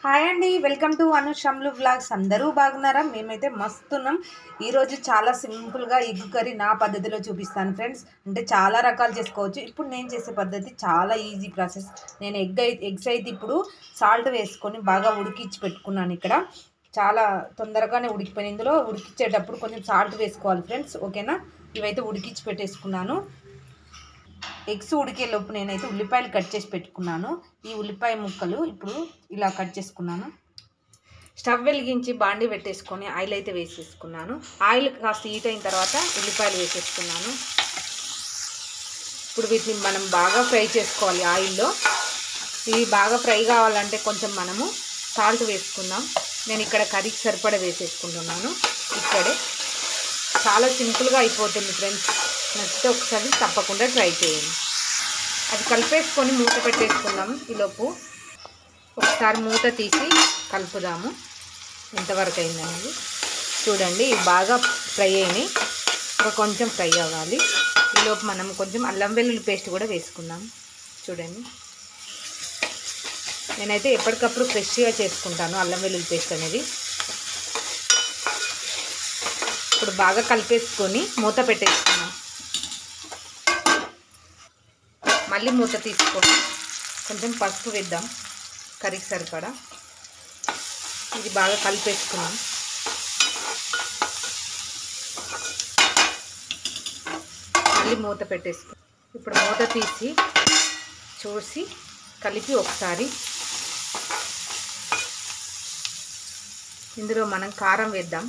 Hi అండి, welcome to అనుషమ్లు vlogs. అందరూ బాగున్నారా? మేమైతే మస్తున్నాం. ఈరోజు చాలా సింపుల్గా ఎగ్ కర్రీ నా పద్ధతిలో చూపిస్తాను ఫ్రెండ్స్. అంటే చాలా రకాలు చేసుకోవచ్చు. ఇప్పుడు నేను చేసే పద్ధతి చాలా ఈజీ ప్రాసెస్. నేను ఎగ్స్ అయితే ఇప్పుడు సాల్ట్ వేసుకొని బాగా ఉడికించి పెట్టుకున్నాను. ఇక్కడ చాలా తొందరగానే ఉడికిపోయింది. ఇందులో ఉడికించేటప్పుడు కొంచెం సాల్ట్ వేసుకోవాలి ఫ్రెండ్స్, ఓకేనా? ఇవైతే ఉడికించి పెట్టేసుకున్నాను. ఎగ్స్ ఉడికేలోపు నేనైతే ఉల్లిపాయలు కట్ చేసి పెట్టుకున్నాను. ఈ ఉల్లిపాయ ముక్కలు ఇప్పుడు ఇలా కట్ చేసుకున్నాను. స్టవ్ వెలిగించి బాండి పెట్టేసుకొని ఆయిల్ అయితే వేసేసుకున్నాను. ఆయిల్ కాస్త హీట్ అయిన తర్వాత ఉల్లిపాయలు వేసేసుకున్నాను. ఇప్పుడు వీటిని మనం బాగా ఫ్రై చేసుకోవాలి ఆయిల్లో. ఇవి బాగా ఫ్రై కావాలంటే కొంచెం మనము సాల్ట్ వేసుకుందాం. నేను ఇక్కడ కర్రీకి సరిపడా వేసేసుకుంటున్నాను. ఇక్కడే చాలా సింపుల్గా అయిపోతుంది ఫ్రెండ్స్. నచ్చితే ఒకసారి తప్పకుండా ట్రై చేయండి. అది కలిపేసుకొని మూత పెట్టేసుకుందాం. ఈలోపు ఒకసారి మూత తీసి కలుపుదాము ఎంతవరకు అయిందనేది. చూడండి, ఇవి బాగా ఫ్రై అయినాయి. ఇంకా కొంచెం ఫ్రై అవ్వాలి. ఈలోపు మనం కొంచెం అల్లం వెల్లుల్లి పేస్ట్ కూడా వేసుకుందాం. చూడండి, నేనైతే ఎప్పటికప్పుడు ఫ్రెష్గా చేసుకుంటాను అల్లం వెల్లుల్లి పేస్ట్ అనేది. ఇప్పుడు బాగా కలిపేసుకొని మూత పెట్టేసుకున్నాం. మళ్ళీ మూత తీసుకొని కొంచెం పసుపు వేద్దాం కర్రీకి సరిపడా. ఇది బాగా కలిపేసుకున్నాం. మళ్ళీ మూత పెట్టేసుకున్నాం. ఇప్పుడు మూత తీసి చూసి కలిపి ఒకసారి ఇందులో మనం కారం వేద్దాం.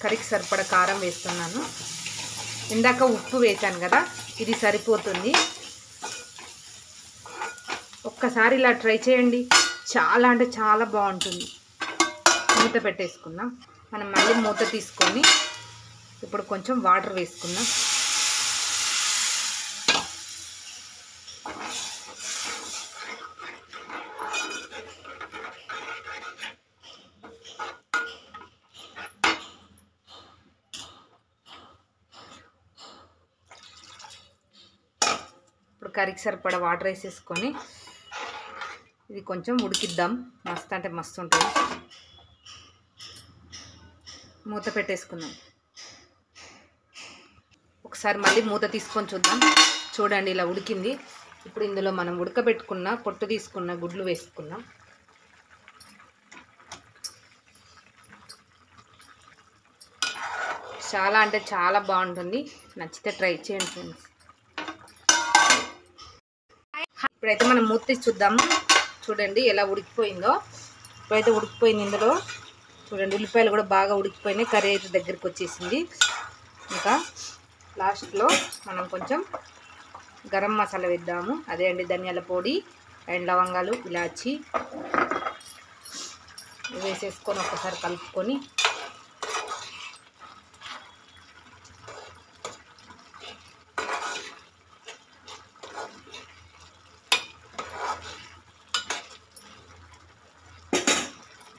కర్రీకి సరిపడా కారం వేస్తున్నాను. ఇందాక ఉప్పు వేసాను కదా, ఇది సరిపోతుంది. ఒక్కసారి ఇలా ట్రై చేయండి, చాలా అంటే చాలా బాగుంటుంది. మూత పెట్టేసుకుందాం. మనం మళ్ళీ మూత తీసుకొని ఇప్పుడు కొంచెం వాటర్ వేసుకుందాం. ఇప్పుడు కర్రీకి సరిపడా వాటర్ వేసేసుకొని ఇది కొంచెం ఉడికిద్దాం. మస్తు అంటే మస్తు ఉంటుంది. మూత పెట్టేసుకుందాం. ఒకసారి మళ్ళీ మూత తీసుకొని చూద్దాం. చూడండి, ఇలా ఉడికింది. ఇప్పుడు ఇందులో మనం ఉడకబెట్టుకున్న పొట్టు తీసుకున్న గుడ్లు వేసుకుందాం. చాలా అంటే చాలా బాగుంటుంది. నచ్చితే ట్రై చేయండి ఫ్రెండ్స్. ఇప్పుడైతే మనం మూత తీసి చూద్దాము. చూడండి ఎలా ఉడికిపోయిందో. ఇప్పుడైతే ఉడికిపోయింది. ఇందులో చూడండి ఉల్లిపాయలు కూడా బాగా ఉడికిపోయినాయి. కర్రీ అయితే దగ్గరికి వచ్చేసింది. ఇంకా లాస్ట్లో మనం కొంచెం గరం మసాలా వేద్దాము. అదే అండి ధనియాల పొడి అండ్ లవంగాలు, ఇలాచి వేసేసుకొని ఒకసారి కలుపుకొని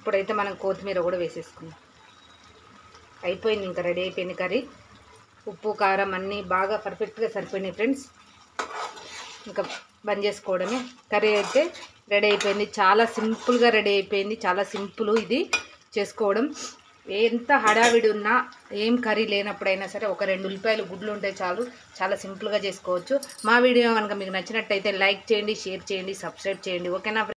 ఇప్పుడైతే మనం కొత్తిమీర కూడా వేసేసుకుందాం. అయిపోయింది, ఇంకా రెడీ అయిపోయింది కర్రీ. ఉప్పు కారం అన్నీ బాగా పర్ఫెక్ట్గా సరిపోయినాయి ఫ్రెండ్స్. ఇంకా బంద్ చేసుకోవడమే. కర్రీ అయితే రెడీ అయిపోయింది. చాలా సింపుల్గా రెడీ అయిపోయింది. చాలా సింపుల్ ఇది చేసుకోవడం. ఎంత హడావిడి ఉన్నా, ఏం కర్రీ లేనప్పుడైనా సరే ఒక 2 ఉల్లిపాయలు గుడ్లు ఉంటే చాలు. చాలా సింపుల్గా చేసుకోవచ్చు. మా వీడియో కనుక మీకు నచ్చినట్టయితే లైక్ చేయండి, షేర్ చేయండి, సబ్స్క్రైబ్ చేయండి, ఓకేనా?